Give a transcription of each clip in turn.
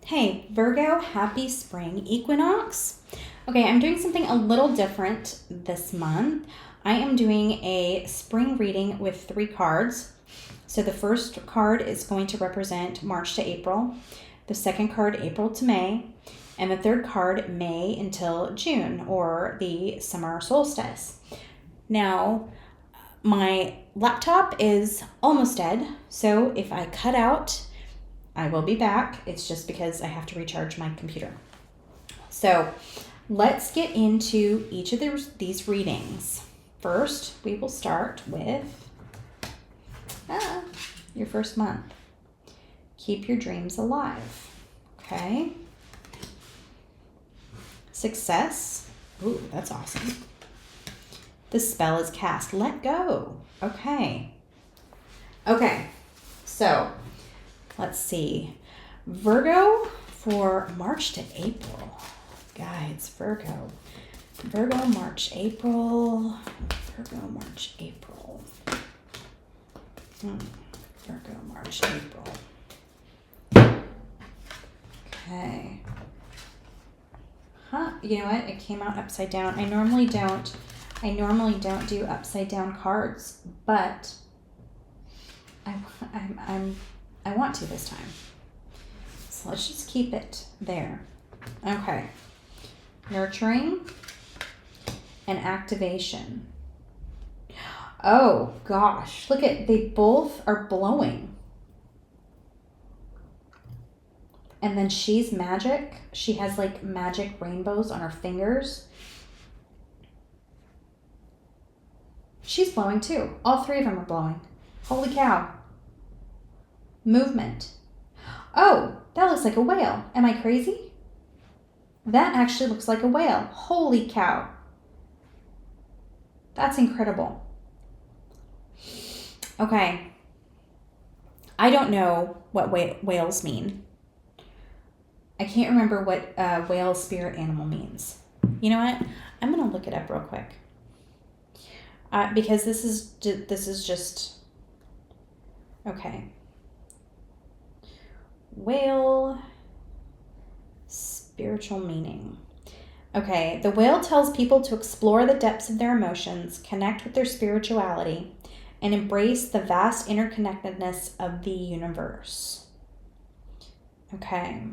Hey, Virgo, happy spring equinox. Okay, I'm doing something a little different this month. I am doing a spring reading with 3 cards. So the first card is going to represent March to April, the second card, April to May, and the third card, May until June, or the summer solstice. Now, my laptop is almost dead, so if I cut out, I will be back. It's just because I have to recharge my computer. So let's get into each of these readings. First, we will start with your first month. Keep your dreams alive. Okay. Success. Ooh, that's awesome. The spell is cast. Let go. Okay. Okay. So let's see. Virgo for March to April. Guys, Virgo. Virgo, March, April. Virgo, March, April. Virgo, March, April. Okay. You know what? It came out upside down. I normally don't do upside down cards, but I want to this time. So let's just keep it there. Okay. Nurturing and activation. Oh gosh, look at, they both are blowing. And then she's magic. She has like magic rainbows on her fingers. She's blowing too. All 3 of them are blowing. Holy cow. Movement. Oh, that looks like a whale. Am I crazy? That actually looks like a whale. Holy cow. That's incredible. Okay. I don't know what whales mean. I can't remember what whale spirit animal means. You know what? I'm going to look it up real quick. Because this is just okay. Whale spiritual meaning. Okay, the whale tells people to explore the depths of their emotions, connect with their spirituality, and embrace the vast interconnectedness of the universe. Okay.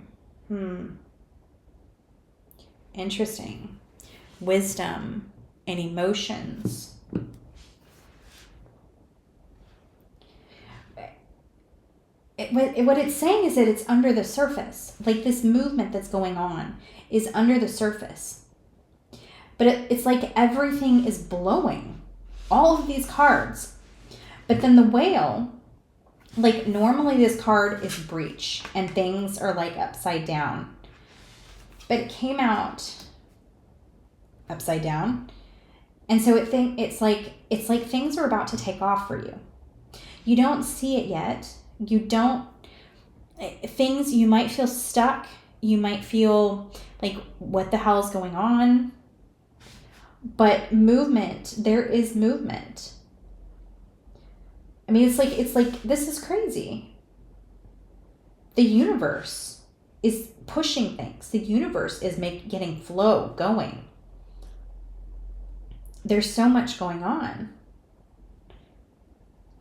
Interesting. Wisdom and emotions. What it's saying is that it's under the surface. Like this movement that's going on is under the surface. But it's like everything is blowing. All of these cards. But then the whale, like normally this card is breach and things are like upside down. But it came out upside down. And so it's like things are about to take off for you. You don't see it yet. You might feel stuck. You might feel like, what the hell is going on? But movement, there is movement. I mean, it's like this is crazy. The universe is pushing things. The universe is getting flow going. There's so much going on.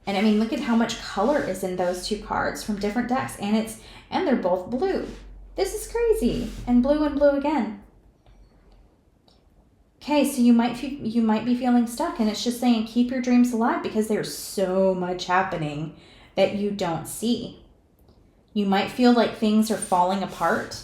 And I mean, look at how much color is in those 2 cards from different decks. And they're both blue. This is crazy. And blue again. Okay, so you might be feeling stuck, and it's just saying keep your dreams alive because there's so much happening that you don't see. You might feel like things are falling apart.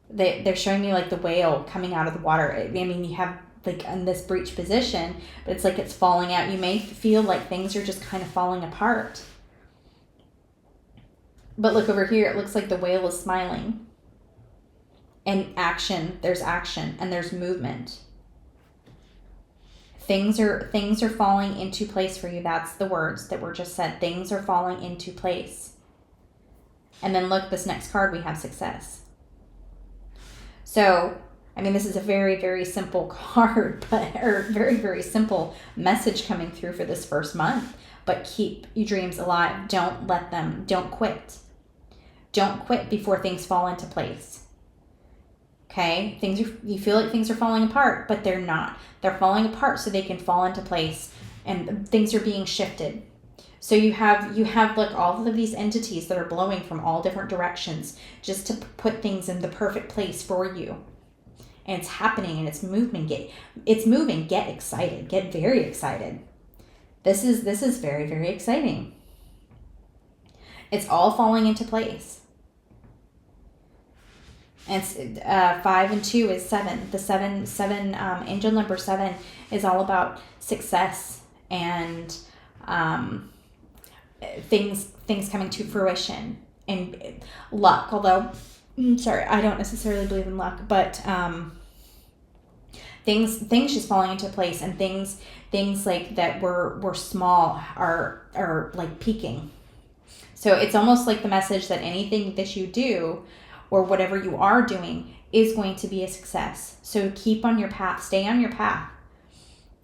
They're showing me like the whale coming out of the water. I mean, you have like in this breech position, but it's like it's falling out. You may feel like things are just kind of falling apart. But look over here, it looks like the whale is smiling. And there's action and there's movement. Things are falling into place for you. That's the words that were just said. Things are falling into place. And then look, this next card, we have success. So, I mean, this is a very, very simple card, or very, very simple message coming through for this first month. But keep your dreams alive. Don't quit. Don't quit before things fall into place. Okay? You feel like things are falling apart, but they're not. They're falling apart so they can fall into place, and things are being shifted. So you have like all of these entities that are blowing from all different directions just to put things in the perfect place for you. And it's happening, and it's moving. It's moving. Get excited. Get very excited. This is very, very exciting. It's all falling into place. And it's, 5 and 2 is 7. The seven, angel number 7 is all about success and things coming to fruition and luck. Although, sorry, I don't necessarily believe in luck, but things just falling into place, and things like that were small are like peaking. So it's almost like the message that anything that you do or whatever you are doing is going to be a success. So keep on your path. Stay on your path.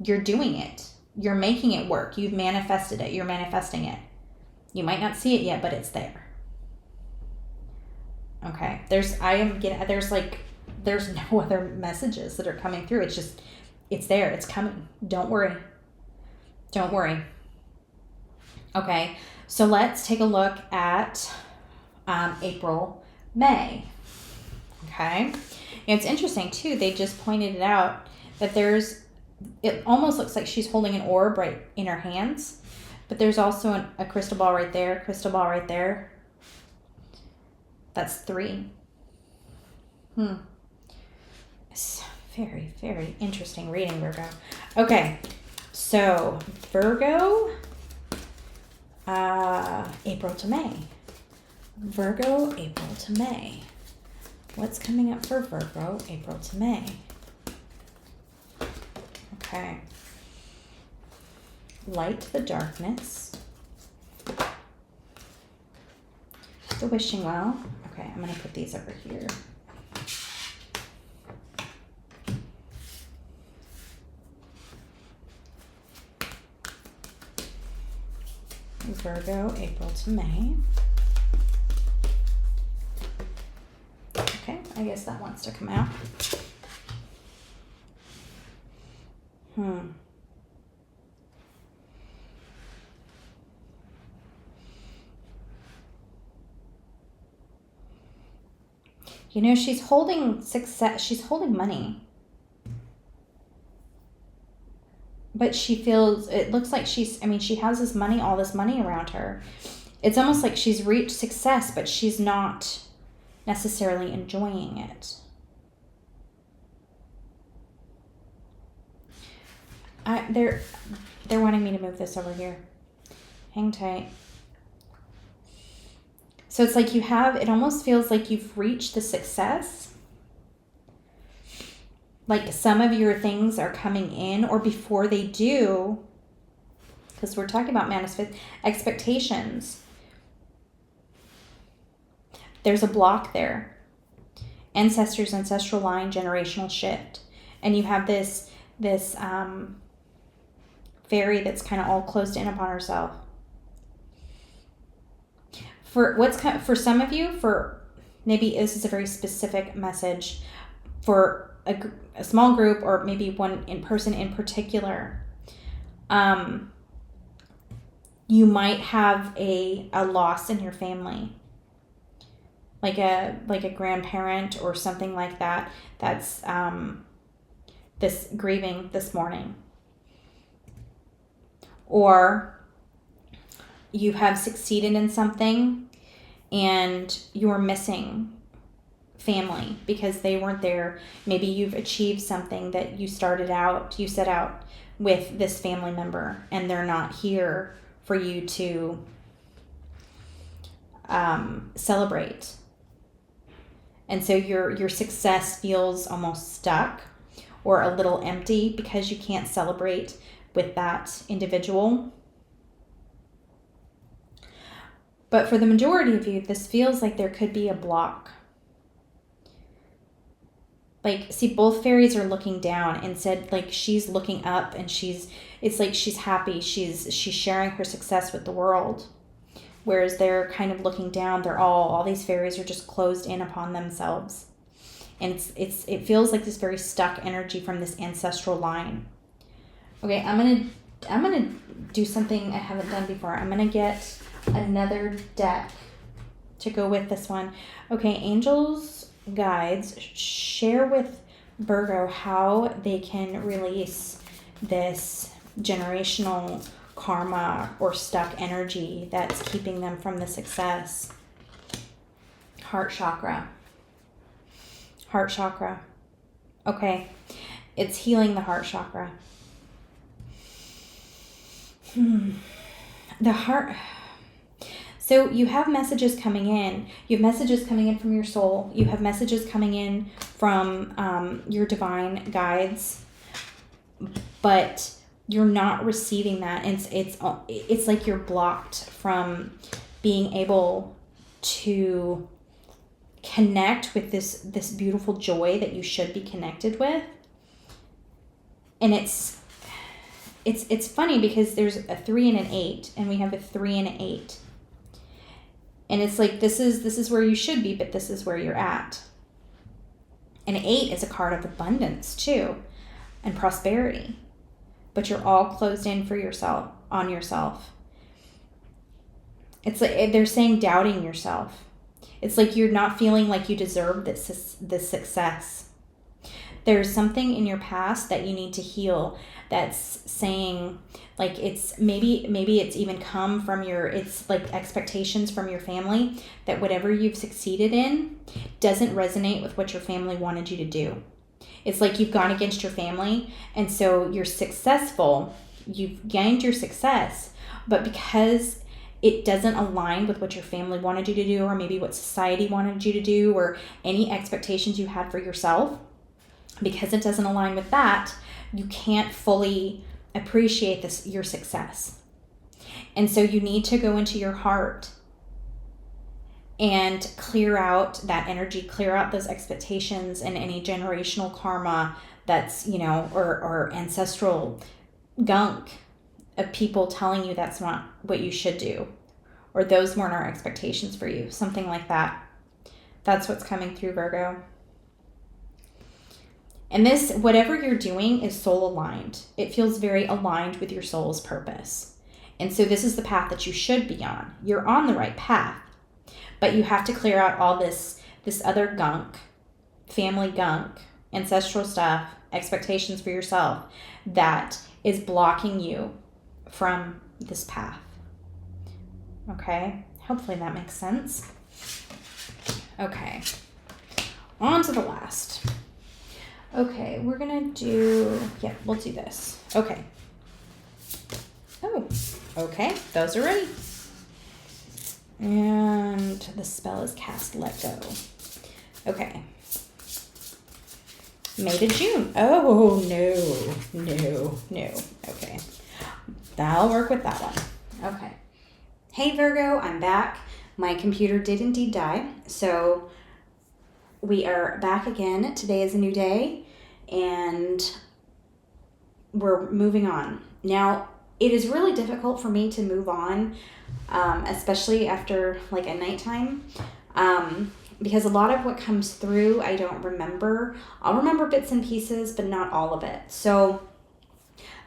You're doing it. You're making it work. You've manifested it. You're manifesting it. You might not see it yet, but it's there. Okay. There's no other messages that are coming through. It's there. It's coming. Don't worry. Don't worry. Okay. So let's take a look at April, May. Okay. And it's interesting too. They just pointed it out that it almost looks like she's holding an orb right in her hands, but there's also a crystal ball right there, That's 3. It's very, very interesting reading, Virgo. Okay. So Virgo, April to May. Virgo, April to May. What's coming up for Virgo, April to May? Okay. Light the darkness. The wishing well. Okay, I'm going to put these over here. Virgo, April to May. Okay, I guess that wants to come out. You know, she's holding success. She's holding money. But it looks like she has this money, all this money around her. It's almost like she's reached success, but she's not necessarily enjoying it. They're wanting me to move this over here. Hang tight. So it's like it almost feels like you've reached the success. Like some of your things are coming in, or before they do, because we're talking about manifest expectations. There's a block there. Ancestors, ancestral line, generational shift. And you have this fairy that's kind of all closed in upon herself. For some of you, for maybe this is a very specific message for a small group, or maybe one in person in particular. You might have a loss in your family, like a grandparent or something like that. That's this grieving this morning, or you have succeeded in something and you're missing family because they weren't there. Maybe you've achieved something that you set out with this family member, and they're not here for you to celebrate. And so your success feels almost stuck or a little empty because you can't celebrate with that individual. But for the majority of you, this feels like there could be a block. Like, see, both fairies are looking down, and said, like, she's looking up, and it's like she's happy. She's sharing her success with the world. whereas they're kind of looking down. They're all these fairies are just closed in upon themselves. And it feels like this very stuck energy from this ancestral line. Okay, I'm gonna do something I haven't done before. I'm gonna get another deck to go with this one. Okay, angels, guides, share with Virgo how they can release this generational karma or stuck energy that's keeping them from the success. Heart chakra. Heart chakra. Okay, it's healing the heart chakra. The heart. So you have messages coming in. You have messages coming in from your soul. You have messages coming in from your divine guides, but you're not receiving that. It's like you're blocked from being able to connect with this beautiful joy that you should be connected with. And it's funny because there's a 3 and an 8, and we have a 3 and an 8. And it's like, this is where you should be, but this is where you're at. And 8 is a card of abundance too, and prosperity. But you're all closed in for yourself, on yourself. It's like they're saying doubting yourself. It's like you're not feeling like you deserve this success. There's something in your past that you need to heal that's saying, like, it's maybe it's even come from it's like expectations from your family that whatever you've succeeded in doesn't resonate with what your family wanted you to do. It's like you've gone against your family, and so you're successful, you've gained your success, but because it doesn't align with what your family wanted you to do, or maybe what society wanted you to do, or any expectations you had for yourself, because it doesn't align with that, you can't fully appreciate your success. And so you need to go into your heart and clear out that energy, clear out those expectations and any generational karma that's, or ancestral gunk of people telling you that's not what you should do, or those weren't our expectations for you, something like that. That's what's coming through, Virgo. And this, whatever you're doing, is soul aligned. It feels very aligned with your soul's purpose. And so this is the path that you should be on. You're on the right path, but you have to clear out all this other gunk, family gunk, ancestral stuff, expectations for yourself that is blocking you from this path. Okay, hopefully that makes sense. Okay, on to the last. Okay, we're gonna we'll do this. Okay. Oh, okay, those are ready. And the spell is cast, let go. Okay. May to June. Oh, no. Okay. That'll work with that one. Okay. Hey, Virgo, I'm back. My computer did indeed die, so we are back again. Today is a new day, and we're moving on. Now, it is really difficult for me to move on, especially after like a nighttime, because a lot of what comes through I don't remember. I'll remember bits and pieces, but not all of it. So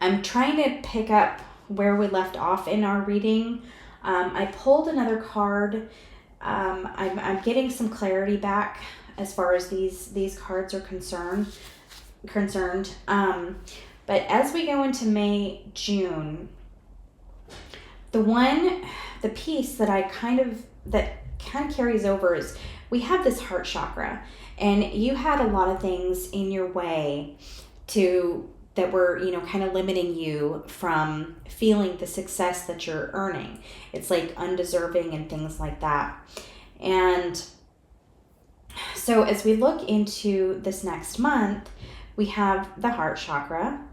I'm trying to pick up where we left off in our reading. I pulled another card. I'm getting some clarity back as far as these cards are concerned. But as we go into May, June, the piece that kind of carries over is we have this heart chakra, and you had a lot of things in your way that were, kind of limiting you from feeling the success that you're earning. It's like undeserving and things like that. And so as we look into this next month, we have the heart chakra,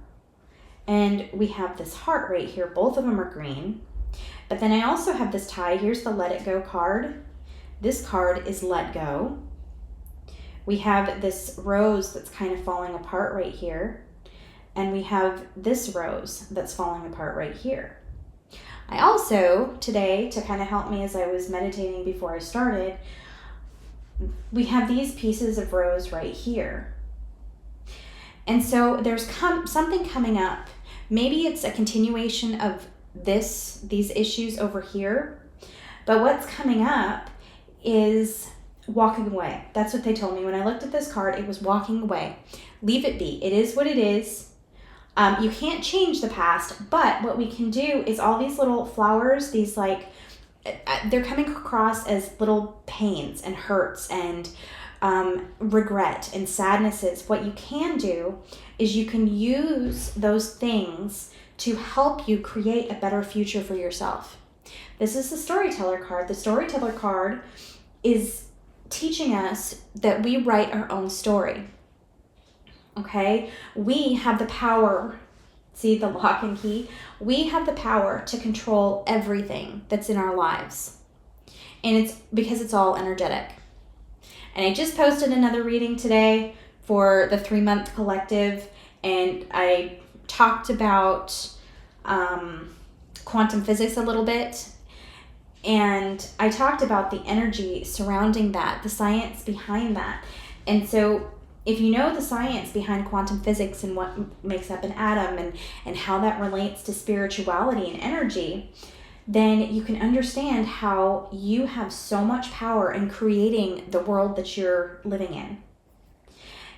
and we have this heart right here. Both of them are green. But then I also have this tie. Here's the Let It Go card. This card is Let Go. We have this rose that's kind of falling apart right here. And we have this rose that's falling apart right here. I also, today, to kind of help me as I was meditating before I started, we have these pieces of rose right here. And so there's something coming up. Maybe it's a continuation of these issues over here. But what's coming up is walking away. That's what they told me. When I looked at this card, it was walking away. Leave it be. It is what it is. You can't change the past, but what we can do is all these little flowers, these they're coming across as little pains and hurts and regret and sadnesses. What you can do is you can use those things to help you create a better future for yourself. This is the storyteller card. The storyteller card is teaching us that we write our own story. Okay? We have the power. See the lock and key? We have the power to control everything that's in our lives. And it's because it's all energetic. And I just posted another reading today for the 3-month collective, and I talked about quantum physics a little bit. And I talked about the energy surrounding that, the science behind that. And so if you know the science behind quantum physics and what makes up an atom and how that relates to spirituality and energy, then you can understand how you have so much power in creating the world that you're living in.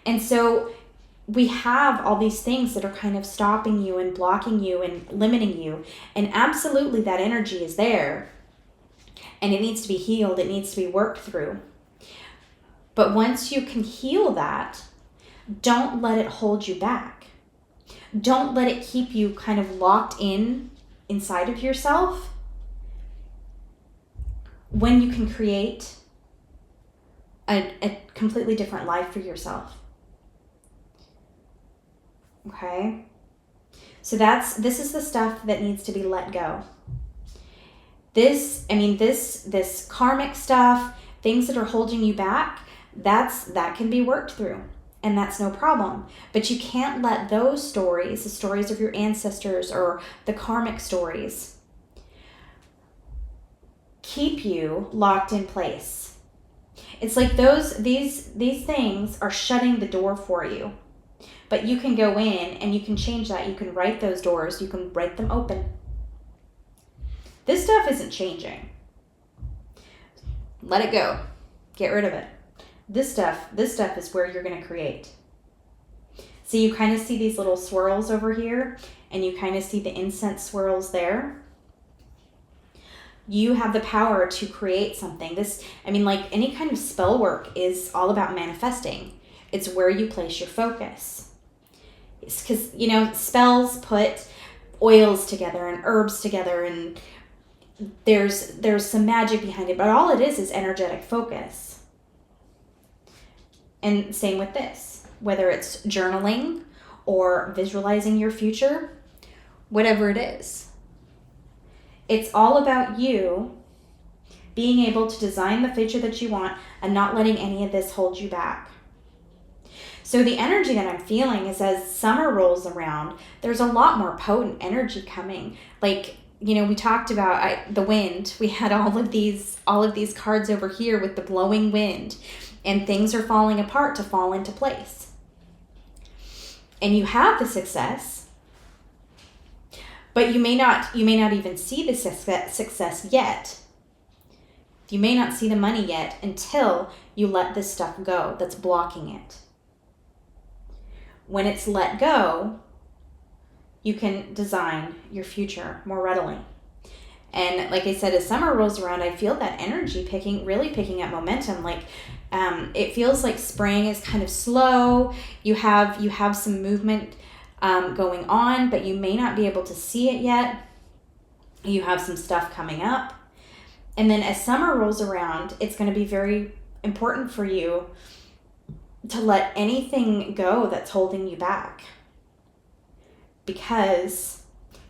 And so we have all these things that are kind of stopping you and blocking you and limiting you. And absolutely that energy is there. And it needs to be healed. It needs to be worked through. But once you can heal that, don't let it hold you back. Don't let it keep you kind of locked inside of yourself when you can create a completely different life for yourself. Okay? So this is the stuff that needs to be let go. This karmic stuff, things that are holding you back, that can be worked through, and that's no problem. But you can't let those stories, the stories of your ancestors or the karmic stories, keep you locked in place. It's like these things are shutting the door for you. But you can go in and you can change that. You can write those doors. You can break them open. This stuff isn't changing. Let it go. Get rid of it. This stuff is where you're going to create. So you kind of see these little swirls over here, and you kind of see the incense swirls there. You have the power to create something. Like any kind of spell work is all about manifesting. It's where you place your focus. It's because, spells put oils together and herbs together, and there's some magic behind it, but all it is energetic focus. And same with this, whether it's journaling or visualizing your future, whatever it is. It's all about you being able to design the future that you want and not letting any of this hold you back. So the energy that I'm feeling is as summer rolls around, there's a lot more potent energy coming. We talked about the wind. We had all of these cards over here with the blowing wind, and things are falling apart to fall into place. And you have the success, but you may not even see the success yet. You may not see the money yet until you let this stuff go that's blocking it. When it's let go, you can design your future more readily. And like I said, as summer rolls around, I feel that energy picking up momentum. It feels like spring is kind of slow. You have some movement going on, but you may not be able to see it yet. You have some stuff coming up. And then as summer rolls around, it's going to be very important for you to let anything go that's holding you back. Because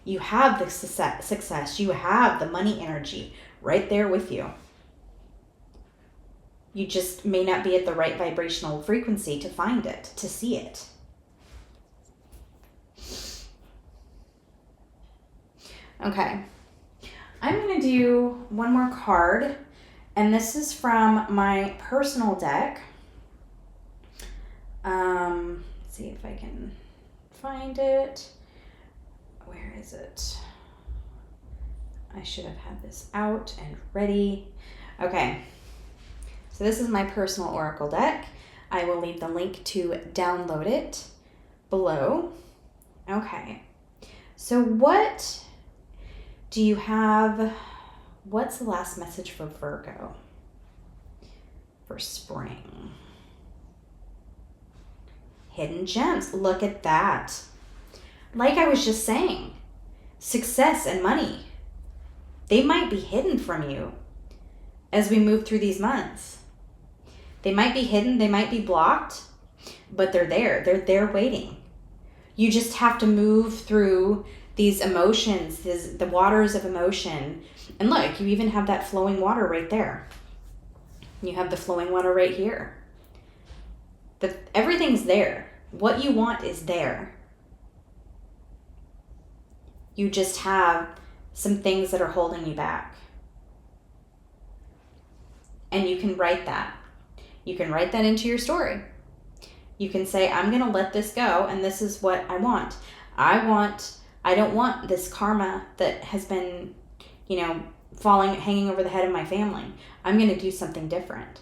you have the success, you have the money energy right there with you. You just may not be at the right vibrational frequency to find it, to see it. Okay. I'm going to do one more card, and this is from my personal deck. Let's see if I can find it. Where is it? I should have had this out and ready. Okay, so this is my personal oracle deck. I will leave the link to download it below. Okay, so what do you have? What's the last message for Virgo for spring? Hidden gems. Look at that. Like I was just saying, success and money, they might be hidden from you as we move through these months. They might be hidden, they might be blocked, but they're there. They're there waiting. You just have to move through these emotions, the waters of emotion. And look, you even have that flowing water right there. You have the flowing water right here. Everything's there. What you want is there. You just have some things that are holding you back. And you can write that. You can write that into your story. You can say, I'm going to let this go, and this is what I want. I don't want this karma that has been, hanging over the head of my family. I'm going to do something different.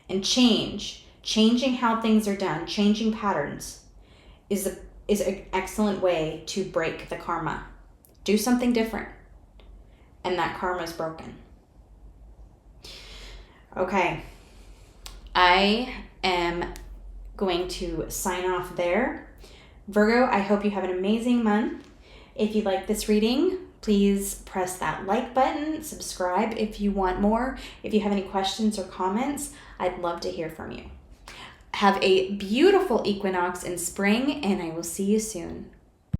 And changing how things are done, changing patterns is an excellent way to break the karma. Do something different, and that karma is broken. Okay, I am going to sign off there. Virgo, I hope you have an amazing month. If you like this reading, please press that like button, subscribe if you want more. If you have any questions or comments, I'd love to hear from you. Have a beautiful equinox in spring, and I will see you soon.